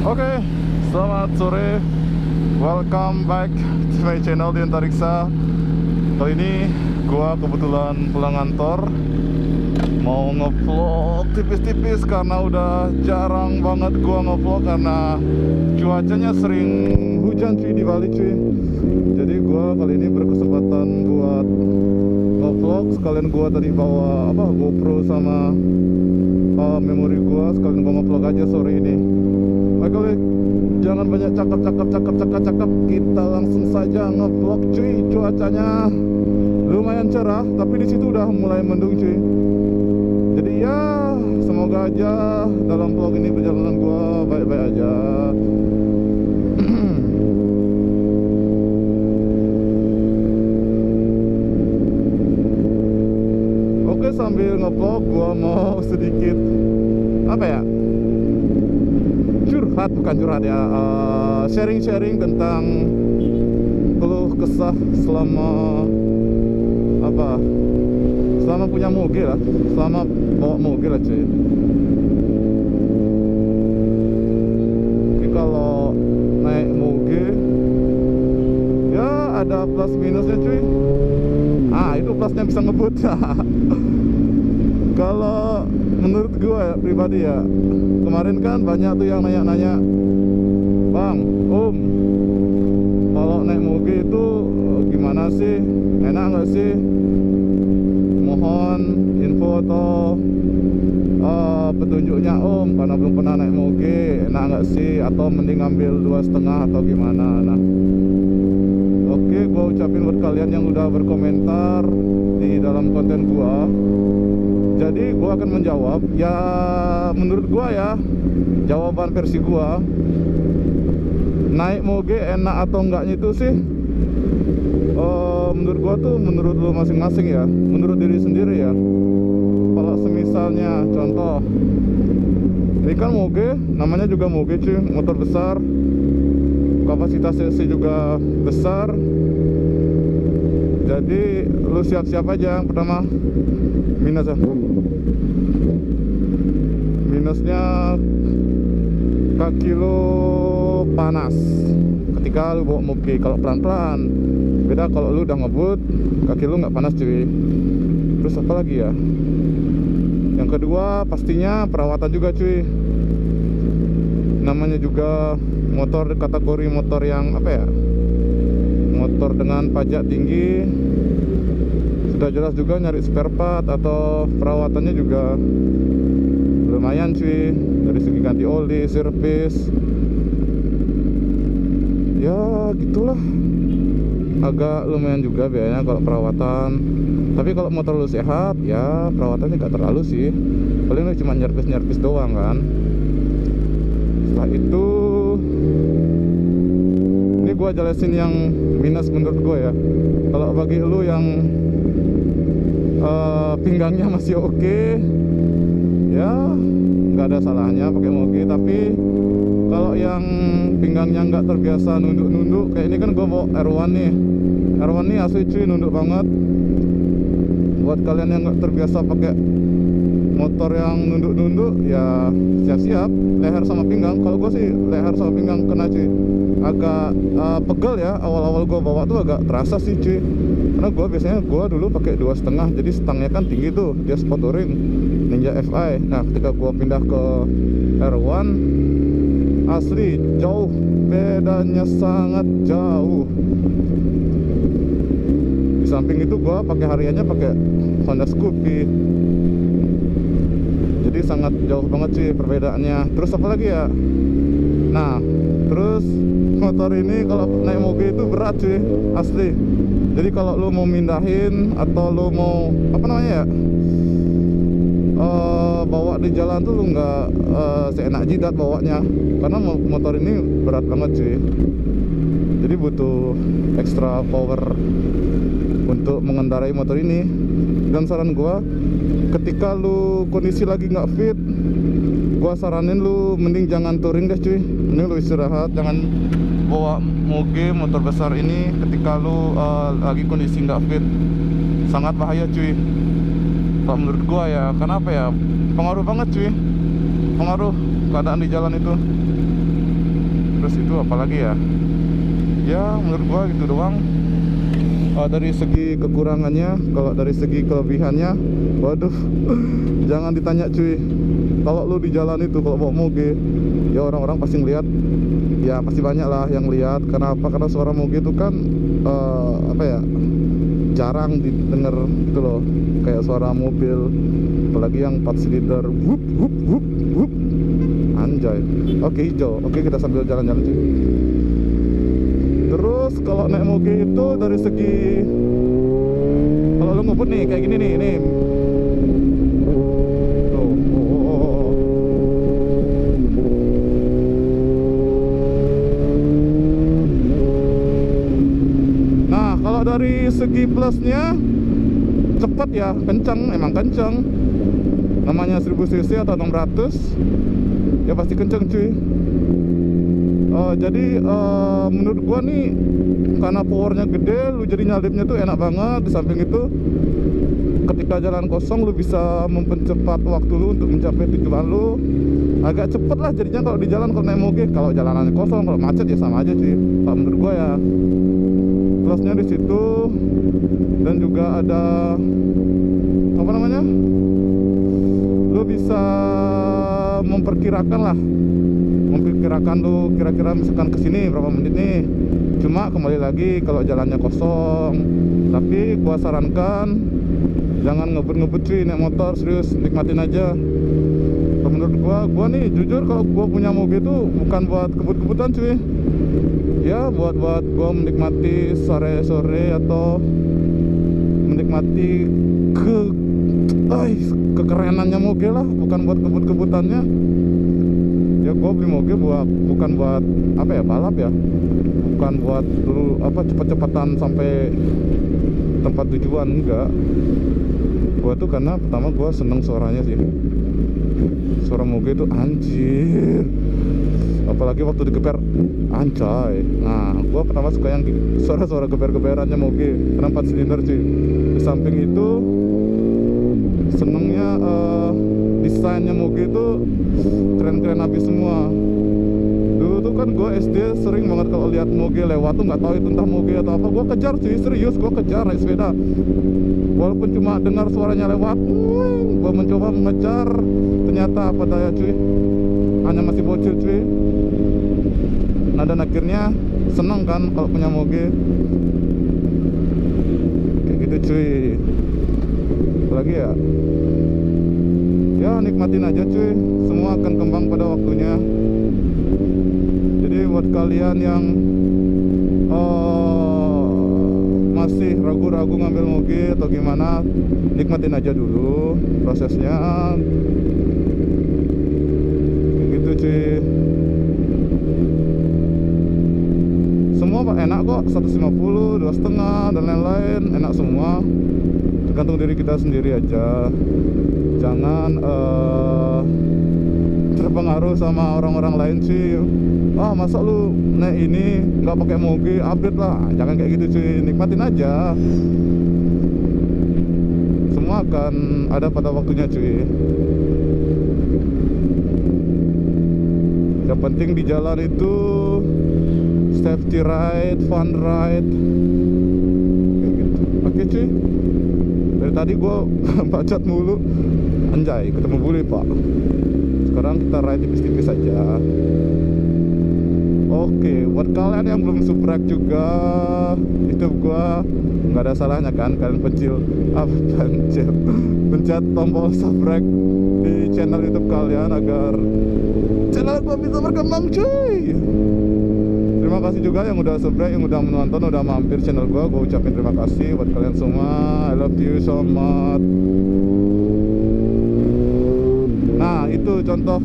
Oke, selamat sore. Welcome back to my channel di Antariksa. Kali ini gua kebetulan pulang kantor, mau ngevlog tipis-tipis karena udah jarang banget gua ngevlog karena cuacanya sering hujan cuy di Bali cuy. Jadi gua kali ini berkesempatan buat ngevlog, sekalian gua tadi bawa GoPro sama memori gua, sekalian gua ngevlog aja sore ini. Oke, jangan banyak cakap, kita langsung saja ngevlog cuy. Cuacanya lumayan cerah, tapi di situ udah mulai mendung cuy. Jadi ya semoga aja dalam vlog ini perjalanan gua baik-baik aja. Oke, sambil ngevlog gua mau sedikit bukan curhat ya, sharing-sharing tentang keluh kesah selama punya moge lah, selama bawa moge lah cuy. Tapi kalau naik moge ya ada plus minusnya cuy. Itu plusnya bisa ngebut. Kalau menurut gue ya, pribadi ya, kemarin kan banyak tuh yang nanya-nanya, "Bang, Om, kalau naik moge itu gimana sih? Enak nggak sih? Mohon info atau petunjuknya Om, karena belum pernah naik moge. Enak nggak sih? Atau mending ambil 2,5 atau gimana?" Nah, oke, gue ucapin buat kalian yang udah berkomentar di dalam konten gue. Jadi gue akan menjawab ya, menurut gue ya, jawaban versi gue. Naik moge enak atau enggaknya itu sih menurut gue tuh menurut lu masing-masing ya, menurut diri sendiri ya. Kalau semisalnya contoh, ini kan moge, namanya juga moge cuy, motor besar, kapasitasnya sih juga besar. Jadi lu siap-siap aja. Yang pertama minusnya kaki lu panas ketika lu bawa moge. Kalau pelan-pelan beda, kalau lu udah ngebut kaki lu nggak panas cuy. Terus apa lagi ya, yang kedua pastinya perawatan juga cuy. Namanya juga motor kategori motor yang motor dengan pajak tinggi, sudah jelas juga nyari spare part atau perawatannya juga lumayan cuy. Dari segi ganti oli, servis, ya gitulah, agak lumayan juga biayanya kalau perawatan. Tapi kalau motor lu sehat ya perawatannya gak terlalu sih, paling lu cuma nyervis doang kan. Setelah itu ini gua jelasin yang minus menurut gue ya. Kalau bagi lu yang pinggangnya masih oke, ya nggak ada salahnya pakai moge. Tapi kalau yang pinggangnya nggak terbiasa nunduk-nunduk, kayak ini kan gue bawa R1 nih. R1 nih asli cuy, nunduk banget. Buat kalian yang nggak terbiasa pakai motor yang nunduk-nunduk, ya siap-siap leher sama pinggang. Kalau gue sih leher sama pinggang kena cuy. Agak pegel ya, awal-awal gue bawa tuh agak terasa sih cuy. Karena gue biasanya dulu pakai 2,5, jadi stangnya kan tinggi tuh, dia sport touring Ninja FI. Nah, ketika gue pindah ke R1, asli jauh, bedanya sangat jauh. Di samping itu gue pakai hariannya pakai Honda Scoopy, jadi sangat jauh banget sih perbedaannya. Terus apa lagi ya? Nah, terus motor ini kalau naik moge itu berat cuy, asli. Jadi kalau lu mau mindahin atau lu mau bawa di jalan tuh lu nggak seenak jidat bawanya, karena motor ini berat banget cuy. Jadi butuh extra power untuk mengendarai motor ini. Dan saran gua, ketika lu kondisi lagi nggak fit, gua saranin lu mending jangan touring deh cuy. Mending lu istirahat, jangan bawa moge motor besar ini ketika lu lagi kondisi nggak fit. Sangat bahaya cuy kalau menurut gua ya. Kenapa ya, pengaruh banget cuy, pengaruh keadaan di jalan itu. Terus itu apalagi ya? Ya menurut gua gitu doang. Dari segi kekurangannya, kalau dari segi kelebihannya, waduh, jangan ditanya cuy. Kalau lu di jalan itu kalau bawa moge, ya orang-orang pasti ngeliat, ya pasti banyak lah yang lihat. Kenapa? Karena suara moge itu kan apa ya, jarang didengar gitu loh, kayak suara mobil, apalagi yang 4 silinder, wup wup wup wup, anjay. Oke, hijau. Oke, kita sambil jalan-jalan cuy. Terus kalau naik moge itu dari segi, kalau lu ngebut nih kayak gini nih, ini tuh, Nah kalau dari segi plusnya cepet ya, kenceng, emang kenceng. Namanya 1000 cc atau 600, ya pasti kenceng cuy. Jadi menurut gua nih, karena powernya gede, lu jadi nyalipnya tuh enak banget. Di samping itu, ketika jalan kosong lu bisa mempercepat waktu lu untuk mencapai tujuan lu agak cepet lah jadinya kalau di jalan, kalau naik moge. Kalau jalanannya kosong, kalau macet ya sama aja cuy. Kalau menurut gua ya plusnya di situ. Dan juga ada apa namanya, lu bisa memperkirakan lu kira-kira misalkan kesini berapa menit nih. Cuma kembali lagi kalau jalannya kosong. Tapi gua sarankan jangan ngebut-ngebut cuy naik motor, serius nikmatin aja. Kalau menurut gua nih jujur, kalau gua punya moge itu bukan buat kebut-kebutan cuy. Ya buat gua menikmati sore-sore atau menikmati kekerenannya moge lah, bukan buat kebut-kebutannya. Ya gue beli moge bukan buat apa ya, balap ya, bukan buat dulu apa cepet-cepetan sampai tempat tujuan, enggak. Gue tuh karena pertama gue seneng suaranya sih, suara moge itu anjir, apalagi waktu digeber, anjay. Nah gue pertama suka yang suara-suara geber-geberannya moge karena 4 silinder cuy. Di samping itu senengnya desainnya moge itu keren-keren habis semua. Dulu tuh kan gue SD sering banget kalau lihat moge lewat tuh nggak tahu itu entah moge atau apa, gue kejar cuy, serius gue kejar naik sepeda. Walaupun cuma dengar suaranya lewat, gue mencoba mengejar, ternyata apa daya cuy, hanya masih bocil cuy. Nah dan akhirnya seneng kan kalau punya moge kayak gitu cuy. Apalagi ya nikmatin aja cuy, semua akan kembang pada waktunya. Jadi buat kalian yang masih ragu-ragu ngambil moge atau gimana, nikmatin aja dulu prosesnya gitu cuy. Semua enak kok, 150, 2,5 dan lain-lain, enak semua. Tergantung diri kita sendiri aja. Jangan terpengaruh sama orang-orang lain sih. Masa lu naik ini nggak pakai moge, update lah. Jangan kayak gitu cuy, nikmatin aja. Semua akan ada pada waktunya cuy. Yang penting di jalan itu safety ride, fun ride kayak gitu. Oke cuy, dari tadi gue bacot mulu, anjay ketemu bule pak. Sekarang kita ride tipis-tipis aja. Oke, buat kalian yang belum subscribe juga YouTube gua, nggak ada salahnya kan kalian pencet tombol subscribe di channel YouTube kalian agar channel gua bisa berkembang cuy. Terima kasih juga yang udah subscribe, yang udah menonton, udah mampir channel gua ucapin terima kasih buat kalian semua. I love you so much. Nah itu contoh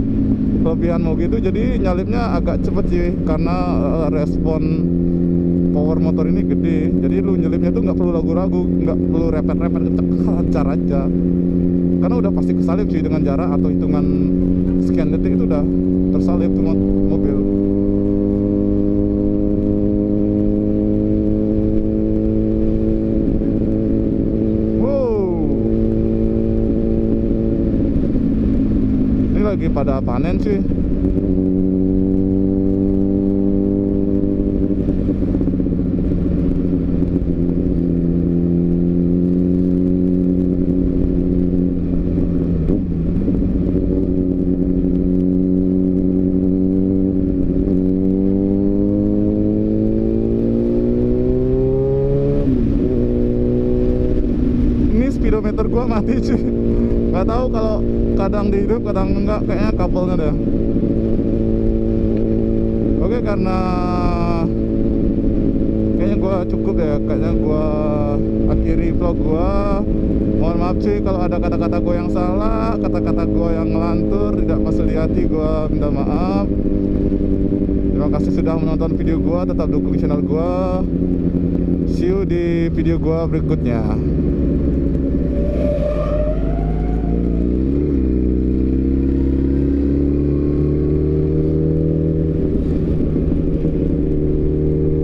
kelebihan moge itu, jadi nyalipnya agak cepet sih karena respon power motor ini gede. Jadi lu nyelipnya tuh nggak perlu ragu-ragu, nggak perlu repet-repet, lancar aja karena udah pasti kesalip sih dengan jarak atau hitungan sekian detik itu udah tersalip tuh mobil. Lagi pada panen sih. mati cuy. Nggak tahu kalau kadang dihidup kadang enggak, kayaknya couple-nya deh. Oke, karena kayaknya gua cukup ya, kayaknya gua akhiri vlog gua. Mohon maaf cuy kalau ada kata-kata gua yang salah, kata-kata gua yang ngelantur, tidak masuk di hati, gua minta maaf. Terima kasih sudah menonton video gua, tetap dukung channel gua. See you di video gua berikutnya.